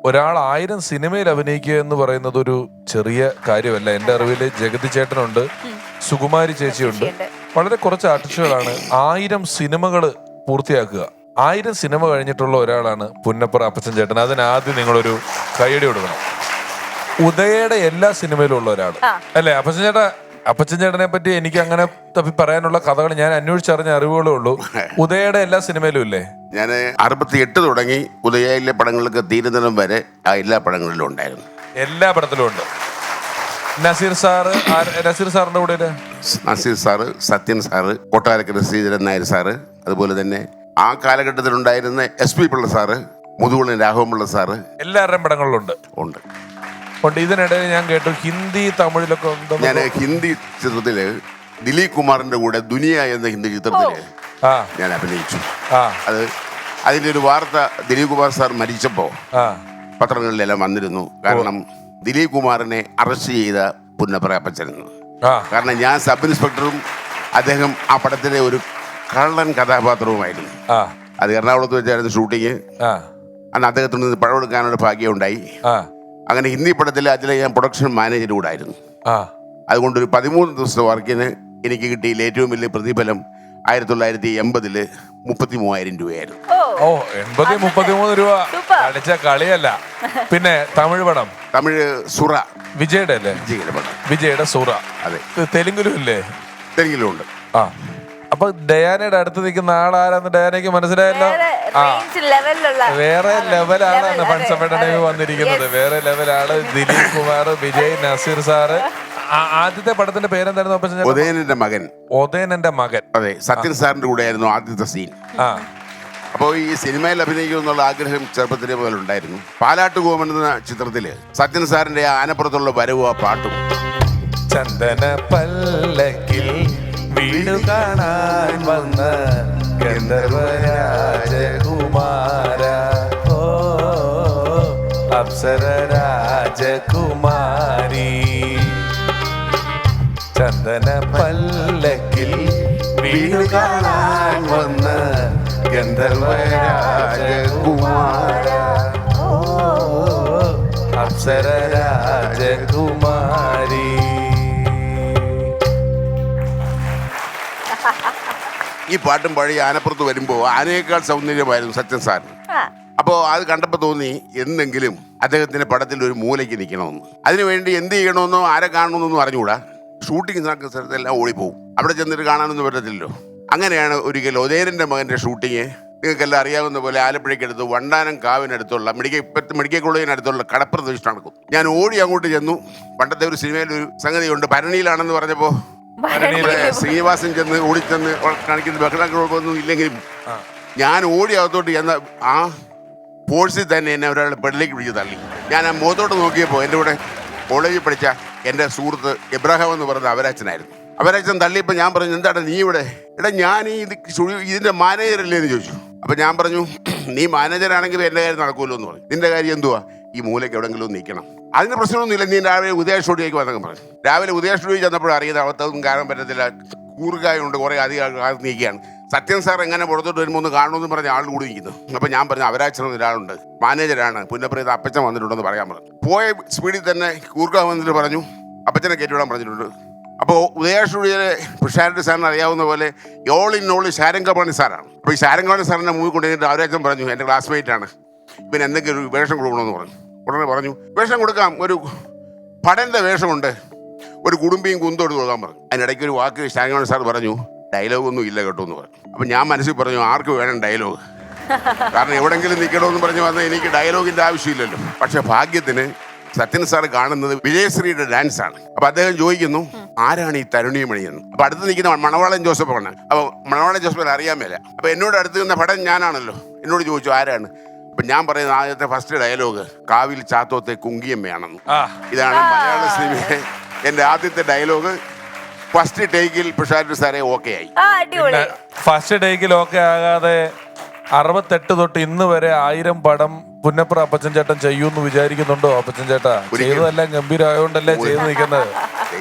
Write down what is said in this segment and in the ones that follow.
ഒരാൾ 1000 സിനിമയിൽ അഭിനയിക്കുക എന്ന് പറയുന്നത് ഒരു ചെറിയ കാര്യമല്ല. എൻ്റെ അറിവിൽ ജഗതി ചേട്ടനുണ്ട്, സുകുമാരി ചേച്ചിയുണ്ട്, വളരെ കുറച്ച് ആർട്ടിസ്റ്റുകളാണ് 1000 സിനിമകൾ പൂർത്തിയാക്കുക. 1000 സിനിമ കഴിഞ്ഞിട്ടുള്ള ഒരാളാണ് പുന്നപ്ര അപ്പച്ചൻ ചേട്ടൻ. അതിനാദ്യം നിങ്ങളൊരു കൈയടി കൊടുക്കണം. ഉദയയുടെ എല്ലാ സിനിമയിലും ഉള്ള ഒരാൾ അല്ലേ അപ്പച്ചൻ ചേട്ടനെ പറ്റി എനിക്ക് അങ്ങനെ തപ്പി പറയാനുള്ള കഥകൾ ഞാൻ അന്വേഷിച്ചറിഞ്ഞ അറിവുകളേ ഉള്ളൂ. ഉദയയുടെ എല്ലാ സിനിമയിലും ഇല്ലേ? ഞാൻ 68 തുടങ്ങി ഉദയയിലെ പടങ്ങൾക്ക് തീരുന്നതും വരെ ആ എല്ലാ പടങ്ങളിലും ഉണ്ടായിരുന്നു. എല്ലാ പടത്തിലും ഉണ്ട്. നസീർ സാറിന്റെ കൂടെ Naseer sir, Sathyan sir, Kottarakkara Sreedharan Nair sir, അതുപോലെ തന്നെ ആ കാലഘട്ടത്തിലുണ്ടായിരുന്ന SP Pillai sir, മുതുകുളൻ Raghavan Pillai sir, എല്ലാവരുടെയും പടങ്ങളിലുണ്ട്. ഉണ്ട്. ഇതിനിടയിൽ ഞാൻ കേട്ടു ഹിന്ദി തമിഴിലൊക്കെ ഉണ്ട്. ഞാൻ ഹിന്ദി ചിത്രത്തില് ദിലീപ് കുമാറിന്റെ കൂടെ ദുനിയ എന്ന ഹിന്ദി ചിത്രത്തില് ഞാൻ അഭിനയിച്ചു. അതിന്റെ ഒരു വാർത്ത ദിലീപ് കുമാർ സാർ മരിച്ചപ്പോ പത്രങ്ങളിലെല്ലാം വന്നിരുന്നു. കാരണം ദിലീപ് കുമാറിനെ അറസ്റ്റ് ചെയ്ത പുന്നപ്ര അപ്പച്ചനെന്ന്. കാരണം ഞാൻ സബ് ഇൻസ്പെക്ടറും അദ്ദേഹം ആ പടത്തിലെ ഒരു കള്ളൻ കഥാപാത്രവുമായിരുന്നു. അത് എറണാകുളത്ത് വെച്ചായിരുന്നു ഷൂട്ടിങ്. അന്ന് അദ്ദേഹത്തിൽ നിന്ന് പടം എടുക്കാനുള്ള ഭാഗ്യം ഉണ്ടായി. അങ്ങനെ ഹിന്ദി പടത്തിൽ അതിലെ ഞാൻ പ്രൊഡക്ഷൻ മാനേജർ കൂടെ ആയിരുന്നു. അതുകൊണ്ട് ഒരു 13 ദിവസത്തെ വർക്കിന് എനിക്ക് കിട്ടിയ ഏറ്റവും വലിയ പ്രതിഫലം 1980 33,000 രൂപയായിരുന്നു. 33 രൂപ അടിച്ച കളിയല്ല. പിന്നെ തമിഴ് സുറ, വിജയുടെ അല്ലേ? വിജയുടെ സുറ. അതെ. തെലുങ്കിലും ഇല്ലേ? തെലുങ്കിലും ഉണ്ട്. അപ്പൊ ഡയാനയുടെ അടുത്ത് നിൽക്കുന്ന ആളാരാന്ന് ഡയാനയ്ക്ക് മനസ്സിലായല്ലോ. വേറെ ലെവലാണ് ഫൺസമ്മേളനം വന്നിരിക്കുന്നത്. വേറെ ലെവലാണ്. ദിലീപ് കുമാർ, വിജയ്, നസീർ സാറ്. ആദ്യത്തെ പടത്തിന്റെ പേരെന്തായിരുന്നു? ഉദയനന്റെ മകൻ. അതെ, സത്യൻ സാറിന്റെ കൂടെ ആയിരുന്നു ആദ്യത്തെ സീൻ. അപ്പോൾ ഈ സിനിമയിൽ അഭിനയിക്കുമെന്നുള്ള ആഗ്രഹം ചെറുപ്പത്തിലെ മുതൽ ഉണ്ടായിരുന്നു. പാലാട്ട് കോമൻ എന്ന ചിത്രത്തില് സത്യൻ സാറിന്റെ ആനപ്പുറത്തുള്ള വരവും ആ പാട്ടും. ചന്ദന പല്ലക്കിൽ വീട് കാണാൻ വന്ന ഗന്ധർവരാജകുമാര, ഓ അപ്സര രാജകുമാരി. ചന്ദന പല്ലക്കിൽ വീട് കാണാൻ വന്ന ഗന്ധർവരാജകുമാര, ഓ അപ്സര രാജകുമാരി. ഈ പാട്ടും പഴയ ആനപ്പുറത്ത് വരുമ്പോൾ ആനയേക്കാൾ സൗന്ദര്യമായിരുന്നു സത്യൻ സാറിന്. അപ്പോൾ അത് കണ്ടപ്പോൾ തോന്നി എന്തെങ്കിലും അദ്ദേഹത്തിന്റെ പടത്തിൽ ഒരു മൂലയ്ക്ക് നിൽക്കണമെന്ന്. അതിനുവേണ്ടി എന്ത് ചെയ്യണമെന്നോ ആരെ കാണണമെന്നൊന്നും അറിഞ്ഞുകൂടാ. ഷൂട്ടിംഗ് സ്ഥലത്തെല്ലാം ഓടിപ്പോവും. അവിടെ ചെന്നിട്ട് കാണാനൊന്നും പറ്റത്തില്ലല്ലോ. അങ്ങനെയാണ് ഒരിക്കൽ ഉദയനന്റെ മകന്റെ ഷൂട്ടിങ് നിങ്ങൾക്കെല്ലാം അറിയാവുന്ന പോലെ ആലപ്പുഴയ്ക്കടുത്ത് വണ്ടാനം കാവിനടുത്തുള്ള മെഡിക്കൽ കോളേജിനടുത്തുള്ള കടപ്പുറത്ത് വെച്ച് നടക്കും. ഞാൻ ഓടി അങ്ങോട്ട് ചെന്നു. പണ്ടത്തെ ഒരു സിനിമയിലൊരു സംഗതിയുണ്ട്, ഭരണിയിലാണെന്ന് പറഞ്ഞപ്പോൾ ശ്രീനിവാസൻ ചെന്ന് ഓടിച്ചെന്ന് കാണിക്കുന്ന ബഹളങ്ങളൊന്നും ഇല്ലെങ്കിലും ഞാൻ ഓടി അകത്തോട്ട് ചെന്ന ആ ഫോഴ്സിൽ തന്നെ എന്നെ ഒരാളുടെ ബെഡിലേക്ക് പിടിച്ച് തള്ളി. ഞാൻ ആ മുഖത്തോട്ട് നോക്കിയപ്പോൾ എൻ്റെ കൂടെ കോളേജിൽ പഠിച്ച എൻ്റെ സുഹൃത്ത് ഇബ്രാഹിം എന്ന് പറയുന്ന അവരാച്ചനായിരുന്നു. അവരാച്ചൻ തള്ളിയപ്പോൾ ഞാൻ പറഞ്ഞു, എന്താണ് നീ ഇവിടെ? ഞാൻ ഇതിൻ്റെ മാനേജറല്ലേ എന്ന് ചോദിച്ചു. അപ്പം ഞാൻ പറഞ്ഞു, നീ മാനേജറാണെങ്കിൽ എൻ്റെ കാര്യം നടക്കുമല്ലോ എന്ന് പറഞ്ഞു. നിന്റെ കാര്യം എന്തുവാ? ഈ മൂലയ്ക്ക് എവിടെയെങ്കിലും നിൽക്കണം. അതിന് പ്രശ്നമൊന്നുമില്ല, നീ രാവിലെ ഉദയ സ്റ്റുഡിയോയ്ക്ക് വന്നൊക്കെ പറഞ്ഞു. രാവിലെ ഉദയ സ്റ്റുഡിയോ ചെന്നപ്പോഴും അറിയുന്നത് അവർക്കൊന്നും കാണാൻ പറ്റത്തില്ല, കൂറുകായുണ്ട്, കുറേ അധികം നീക്കുകയാണ്. സത്യൻ സാർ എങ്ങനെ പുറത്തോട്ട് വരുമ്പോൾ ഒന്ന് കാണണമെന്ന് പറഞ്ഞ ആൾ കൂടി നിൽക്കുന്നു. അപ്പം ഞാൻ പറഞ്ഞു, അവരാച്ചൻ ഒരാളുണ്ട്, മാനേജരാണ്, പുന്നപ്രയത് അപ്പച്ചൻ വന്നിട്ടുണ്ടെന്ന് പറയാൻ പറഞ്ഞു. പോയ സ്പീഡിൽ തന്നെ കൂർക്ക വന്നിട്ട് പറഞ്ഞു, അപ്പച്ചനെ കയറ്റിവിടാൻ പറഞ്ഞിട്ടുണ്ട്. അപ്പോൾ ഉദയ സ്റ്റുഡിയോയിലെ പിഷാരടി സാറിന് അറിയാവുന്ന പോലെ ഓൾ ഇൻ ഓൾ ശാരംഗപാണി സാറാണ്. അപ്പോൾ ഈ ശാരംഗപാണി സാറിനെ മൂവി കൊണ്ടുവന്നിട്ട് അവരാച്ചൻ പറഞ്ഞു, എൻ്റെ ക്ലാസ്മേറ്റാണ്, ഇവൻ എന്തെങ്കിലും ഒരു വേഷം കൊടുക്കണമെന്ന് പറഞ്ഞു. ഉടനെ പറഞ്ഞു, വേഷം കൊടുക്കാം, ഒരു പടൻ്റെ വേഷമുണ്ട്, ഒരു കുടുംബിയും കുന്തം എടുത്ത് കൊടുക്കാൻ പറഞ്ഞു. അതിനിടയ്ക്ക് ഒരു വാക്ക് ശാരംഗപാണി സാർ പറഞ്ഞു, ഡയലോഗൊന്നും ഇല്ല കേട്ടോ എന്ന് പറഞ്ഞു. അപ്പം ഞാൻ മനസ്സിൽ പറഞ്ഞു, ആർക്ക് വേണം ഡയലോഗ്? കാരണം എവിടെങ്കിലും നിൽക്കണമെന്ന് പറഞ്ഞു വന്നാൽ എനിക്ക് ഡയലോഗിൻ്റെ ആവശ്യമില്ലല്ലോ. പക്ഷെ ഭാഗ്യത്തിന് സത്യൻ സാർ കാണുന്നത് വിജയശ്രീയുടെ ഡാൻസാണ്. അപ്പം അദ്ദേഹം ചോദിക്കുന്നു, ആരാണ് ഈ തരുണിമണി എന്ന്. അപ്പം അടുത്ത് നിൽക്കുന്ന മണവാളൻ ജോസഫാണ്. അപ്പോൾ മണവാളൻ ജോസഫിനെ അറിയാൻ മേല. അപ്പം എന്നോട് അടുത്ത് നിന്ന പടം ഞാനാണല്ലോ. എന്നോട് ചോദിച്ചു ആരാണ്. അപ്പം ഞാൻ പറയുന്ന ആദ്യത്തെ ഫസ്റ്റ് ഡയലോഗ് കാവിൽ ചാത്തോത്തെ കുങ്കിയമ്മയാണെന്ന്. ഇതാണ് മലയാള സിനിമയിലെ എൻ്റെ ആദ്യത്തെ ഡയലോഗ്. ഫസ്റ്റ് ടേക്കിൽ പിഷാരടി സാറെ ഓക്കെ ആയി. ഫസ്റ്റ് ടേക്കിൽ ഓക്കെ ആകാതെ 68 തൊട്ട് ഇന്ന് വരെ 1000 പടം പുന്നപ്ര അപ്പച്ചൻ ചേട്ടൻ ചെയ്യൂന്ന് വിചാരിക്കുന്നുണ്ടോ? അപ്പച്ചൻ ചേട്ടാ ചെയ്തതെല്ലാം ഗംഭീരമായോണ്ടല്ലേ ചെയ്ത് നിൽക്കുന്നത്.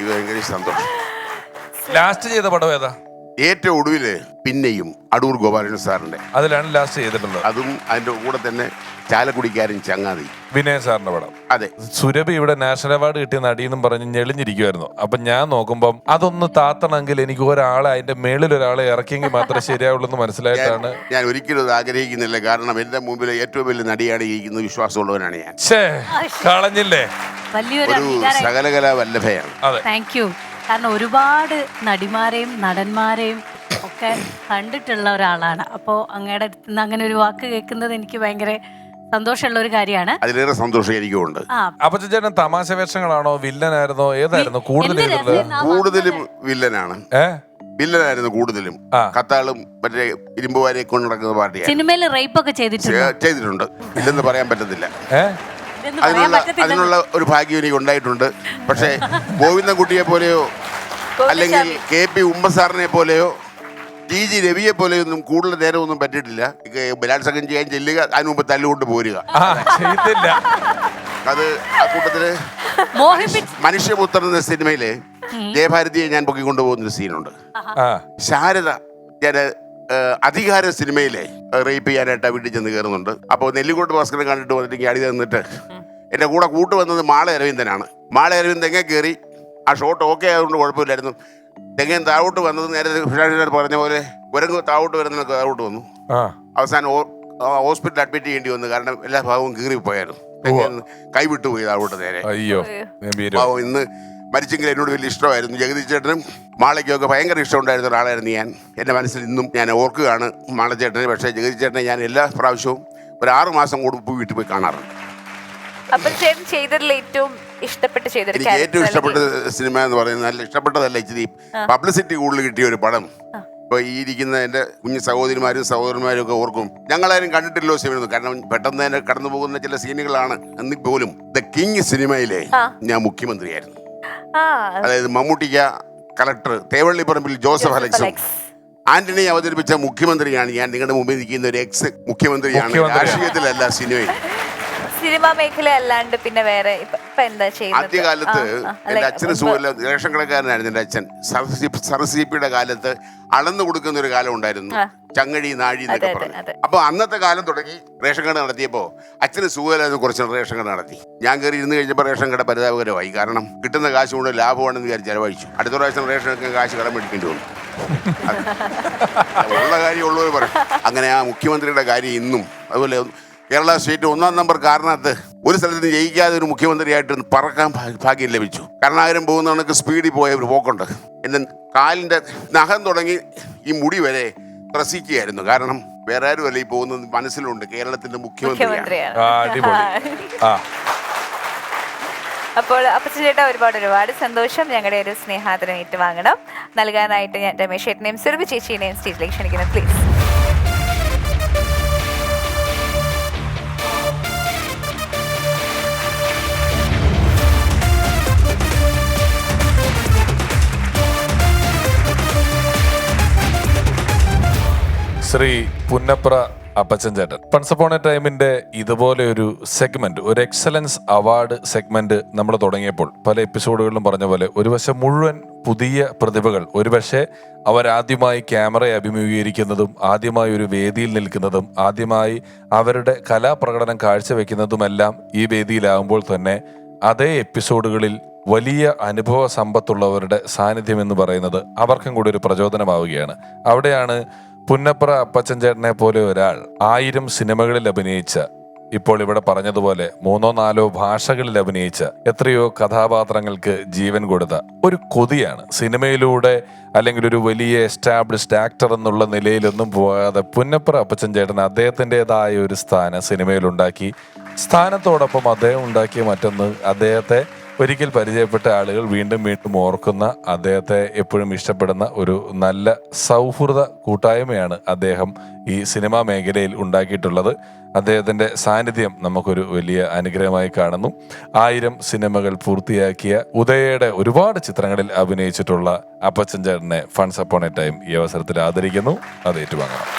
സന്തോഷം. ലാസ്റ്റ് ചെയ്ത പടം ഏതാ? ഏറ്റവും ഒടുവില് പിന്നെയും അടൂർ ഗോപാലകൃഷ്ണൻ സാറിന്റെ അതിലാണ് ലാസ്റ്റ് ചെയ്തിട്ടുള്ളത്. അതും അതിന്റെ കൂടെ തന്നെ ചാലക്കുടിക്കാരൻ ചങ്ങാതി വിനയൻ സാറിന്റെ പടം. അതെ. സുരഭി ഇവിടെ നാഷണൽ അവാർഡ് കിട്ടിയ നടീന്നും പറഞ്ഞ് ഞെളിഞ്ഞിരിക്കുമായിരുന്നു. അപ്പൊ ഞാൻ നോക്കുമ്പം അതൊന്ന് താത്തണമെങ്കിൽ എനിക്ക് ഒരാളെ അതിന്റെ മേളിൽ ഒരാളെ ഇറക്കിയെങ്കിൽ മാത്രമേ ശരിയാവുള്ളൂ എന്ന് മനസ്സിലായിട്ടാണ്. ഞാൻ ഒരിക്കലും അത് ആഗ്രഹിക്കുന്നില്ല. കാരണം എന്റെ മുമ്പിൽ ഏറ്റവും വലിയ നടിയാണ് ഇരിക്കുന്നത്, വിശ്വാസമുള്ളവനാണ് ഞാൻ. കളഞ്ഞില്ലേ, വലിയൊരു ഒരു സകലകലാ വല്ലഭയാണ്. Thank you. കാരണം ഒരുപാട് നടിമാരെയും നടന്മാരെയും ഒക്കെ കണ്ടിട്ടുള്ള ഒരാളാണ്. അപ്പോൾ അങ്ങയുടെ അടുത്ത് നിന്ന് അങ്ങനെ ഒരു വാക്ക് കേൾക്കുന്നത് എനിക്ക് ഭയങ്കര സന്തോഷമുള്ള ഒരു കാര്യമാണ്. അതിലേറെ സന്തോഷം എനിക്കുണ്ട്. അപ്പൊ ചേട്ടൻ തമാശ വേഷങ്ങളാണോ വില്ലനായിരുന്നോ ഏതായിരുന്നു കൂടുതലും വില്ലനാണ്. വില്ലനായിരുന്നു കൂടുതലും. കത്താളും മറ്റേ ഇരുമ്പുവാരെ കൊണ്ട് നടക്കുന്ന പാർട്ടിയാണ്. സിനിമയിൽ റേപ്പ് ഒക്കെ ചെയ്തിട്ടുണ്ട്, ഇല്ലെന്ന് പറയാൻ പറ്റത്തില്ല. അതിനുള്ള ഒരു ഭാഗ്യം എനിക്ക് ഉണ്ടായിട്ടുണ്ട്. പക്ഷേ ഗോവിന്ദൻകുട്ടിയെ പോലെയോ അല്ലെങ്കിൽ KP ഉമ്മസാറിനെ പോലെയോ TG രവിയെ പോലെയൊന്നും കൂടുതൽ നേരമൊന്നും പറ്റിയിട്ടില്ല. ബലാത്സംഗം ചെയ്യാൻ ചെല്ലുക, അതിന് മുമ്പ് തല്ലുകൊണ്ട് പോരുക. അത് ആ കൂട്ടത്തില് മനുഷ്യപുത്രൻ എന്ന സിനിമയില് ജയഭാരതിയെ ഞാൻ പൊക്കിക്കൊണ്ടു പോകുന്നൊരു സീനുണ്ട്. ശാരദ ഞാൻ അധികാര സിനിമയിലെ റേപ്പ് ചെയ്യാനായിട്ട് വീട്ടിൽ ചെന്ന് കയറുന്നുണ്ട്. അപ്പോൾ നെല്ലിക്കോട്ട് ഭാസ്കരൻ കണ്ടിട്ട് വന്നിട്ട് അടി തന്നിട്ട് എൻ്റെ കൂടെ കൂട്ടുവന്നത് മാള അരവിന്ദനാണ്. മാള അരവിന്ദൻ തെങ്ങ കയറി. ആ ഷോട്ട് ഓക്കെ ആയതുകൊണ്ട് കുഴപ്പമില്ലായിരുന്നു. തെങ്ങൻ താഴോട്ട് വന്നത് നേരെ പറഞ്ഞ പോലെ കുരങ്ങ് താഴോട്ട് വരുന്നതൊക്കെ താഴോട്ട് വന്നു. അവസാനം ഹോസ്പിറ്റലിൽ അഡ്മിറ്റ് ചെയ്യേണ്ടി വന്നു. കാരണം എല്ലാ ഭാഗവും കീറിപ്പോയായിരുന്നു. തെങ്ങൻ കൈവിട്ടു പോയി താഴോട്ട് നേരെ. പാവം ഇന്ന് മരിച്ചെങ്കിൽ എന്നോട് വലിയ ഇഷ്ടമായിരുന്നു. ജഗദീഷ് ചേട്ടനും മാളയ്ക്കൊക്കെ ഭയങ്കര ഇഷ്ടമുണ്ടായിരുന്ന ഒരാളായിരുന്നു ഞാൻ. എൻ്റെ മനസ്സിൽ ഇന്നും ഞാൻ ഓർക്കുകയാണ് മാളച്ചേട്ടനെ. പക്ഷേ ജഗദീഷ് ചേട്ടനെ ഞാൻ എല്ലാ പ്രാവശ്യവും ഒരു 6 മാസം കൂടുമ്പോൾ വീട്ടിൽ പോയി കാണാറുണ്ട്. എനിക്ക് ഏറ്റവും ഇഷ്ടപ്പെട്ട സിനിമ എന്ന് പറയുന്നത്, നല്ല ഇഷ്ടപ്പെട്ടതല്ല, ഇച്ചിരി പബ്ലിസിറ്റി കൂടുതൽ കിട്ടിയ ഒരു പടം. ഇപ്പൊ ഈ ഇരിക്കുന്ന എൻ്റെ കുഞ്ഞു സഹോദരന്മാരും ഒക്കെ ഓർക്കും. ഞങ്ങളാരും കണ്ടിട്ടില്ലോ സിനിമ. കാരണം പെട്ടെന്ന് തന്നെ കടന്നു പോകുന്ന ചില സീനുകളാണ്. എന്നിൽ പോലും ദ കിങ് സിനിമയിലെ ഞാൻ മുഖ്യമന്ത്രിയായിരുന്നു. അതായത് മമ്മൂട്ടിക്ക കളക്ടർ, തേവള്ളിപ്പറമ്പിൽ ജോസഫ് അലക്സും ആന്റണി അവതരിപ്പിച്ച മുഖ്യമന്ത്രിയാണ് ഞാൻ. നിങ്ങളുടെ മുമ്പിൽ നിൽക്കുന്ന ഒരു എക്സ് മുഖ്യമന്ത്രിയാണ്. രാഷ്ട്രീയത്തിലല്ല, സിനിമയിൽ. സിനിമാ മേഖല അല്ലാണ്ട് പിന്നെ വേറെ എന്താ ചെയ്യുന്നത്? ആദ്യകാലത്ത് എന്റെ അച്ഛന് സുഖമില്ല, റേഷൻ കടക്കാരനായിരുന്നു എന്റെ അച്ഛൻ. സർസിപിയുടെ കാലത്ത് അളന്നു കൊടുക്കുന്ന ഒരു കാലം ഉണ്ടായിരുന്നു, ചങ്ങഴി നാഴി എന്നൊക്കെ പറഞ്ഞു. അപ്പൊ അന്നത്തെ കാലം തുടങ്ങി റേഷൻ കട നടത്തിയപ്പോ അച്ഛന് സുഖമില്ലാതെ കുറച്ച് റേഷൻ കട നടത്തി. ഞാൻ കയറി ഇരുന്ന് കഴിഞ്ഞപ്പോൾ റേഷൻ കട പരിതാപകരമായി. കാരണം കിട്ടുന്ന കാശ് കൊണ്ട് ലാഭമാണെന്ന് വിചാരിച്ച് ചെലവഴിച്ചു. അടുത്ത പ്രാവശ്യം റേഷൻ എടുക്കാൻ കാശ് കടം മേടിക്കേണ്ടി വന്നു. ഉള്ള കാര്യം ഉള്ളവർ പറയും. അങ്ങനെ ആ മുഖ്യമന്ത്രിയുടെ കാര്യം ഇന്നും അതുപോലെ കേരള സ്റ്റേറ്റ് 1-ാം നമ്പർ കാരണത്ത് ഒരു സ്ഥലത്ത് ജയിക്കാതെ ഒരു മുഖ്യമന്ത്രിയായിട്ട് പറക്കാൻ ഭാഗ്യം ലഭിച്ചു. കരുണാകരൻ പോകുന്ന കണക്ക് സ്പീഡിൽ പോയ ഒരു പോക്കുണ്ട്. എൻ്റെ കാലിൻ്റെ നഖം തുടങ്ങി ഈ മുടി വരെ ത്രസിക്കുകയായിരുന്നു. കാരണം വേറെ ആരുമല്ല ഈ പോകുന്നത്, മനസ്സിലുണ്ട് കേരളത്തിന്റെ മുഖ്യമന്ത്രിയാണ്. അപ്പോൾ അപ്പച്ചൻ ചേട്ടാ ഒരുപാട് സന്തോഷം. ഞങ്ങളുടെ ഒരു സ്നേഹാദരം ഏറ്റുവാങ്ങണം. നൽകാനായിട്ട് ഞാൻ രമേശ് ചേട്ടനെയും സുരഭി ചേച്ചിയെയും സ്റ്റേജിലേക്ക് ക്ഷണിക്കുന്നു, പ്ലീസ്. ശ്രീ പുന്നപ്ര അപ്പച്ചൻ ചേട്ടൻ. വൺസ് അപ്പോൺ എ ടൈമിന്റെ ഇതുപോലെ ഒരു സെഗ്മെന്റ്, ഒരു എക്സലൻസ് അവാർഡ് സെഗ്മെന്റ് നമ്മൾ തുടങ്ങിയപ്പോൾ പല എപ്പിസോഡുകളിലും പറഞ്ഞ പോലെ ഒരു വശം മുഴുവൻ പുതിയ പ്രതിഭകൾ, ഒരുപക്ഷെ അവരാദ്യമായി ക്യാമറയെ അഭിമുഖീകരിക്കുന്നതും ആദ്യമായി ഒരു വേദിയിൽ നിൽക്കുന്നതും ആദ്യമായി അവരുടെ കലാപ്രകടനം കാഴ്ചവെക്കുന്നതുമെല്ലാം ഈ വേദിയിലാകുമ്പോൾ തന്നെ അതേ എപ്പിസോഡുകളിൽ വലിയ അനുഭവ സമ്പത്തുള്ളവരുടെ സാന്നിധ്യം എന്ന് പറയുന്നത് അവർക്കും കൂടി ഒരു പ്രചോദനമാവുകയാണ്. അവിടെയാണ് പുന്നപ്ര അപ്പച്ചൻ ചേട്ടനെ പോലെ ഒരാൾ 1000 സിനിമകളിൽ അഭിനയിച്ച, ഇപ്പോൾ ഇവിടെ പറഞ്ഞതുപോലെ 3-4 ഭാഷകളിൽ അഭിനയിച്ച, എത്രയോ കഥാപാത്രങ്ങൾക്ക് ജീവൻ കൊടുത്ത ഒരു കൊതിയാണ്. സിനിമയിലൂടെ അല്ലെങ്കിൽ ഒരു വലിയ എസ്റ്റാബ്ലിഷ്ഡ് ആക്ടർ എന്നുള്ള നിലയിലൊന്നും പോകാതെ പുന്നപ്ര അപ്പച്ചൻ ചേട്ടൻ അദ്ദേഹത്തിൻ്റെതായ ഒരു സ്ഥാനം സിനിമയിലുണ്ടാക്കി. സ്ഥാനത്തോടൊപ്പം അദ്ദേഹം ഉണ്ടാക്കിയ മറ്റൊന്ന്, അദ്ദേഹത്തെ ഒരിക്കൽ പരിചയപ്പെട്ട ആളുകൾ വീണ്ടും വീണ്ടും ഓർക്കുന്ന, അദ്ദേഹത്തെ എപ്പോഴും ഇഷ്ടപ്പെടുന്ന ഒരു നല്ല സൗഹൃദ കൂട്ടായ്മയാണ് അദ്ദേഹം ഈ സിനിമാ മേഖലയിൽ ഉണ്ടാക്കിയിട്ടുള്ളത്. അദ്ദേഹത്തിൻ്റെ സാന്നിധ്യം നമുക്കൊരു വലിയ അനുഗ്രഹമായി കാണുന്നു. 1000 സിനിമകൾ പൂർത്തിയാക്കിയ, ഉദയയുടെ ഒരുപാട് ചിത്രങ്ങളിൽ അഭിനയിച്ചിട്ടുള്ള അപ്പച്ചൻ ചേട്ടനെ വൺസ് അപ്പോൺ എ ടൈം ഈ അവസരത്തിൽ ആദരിക്കുന്നു. അത് ഏറ്റുവാങ്ങണം.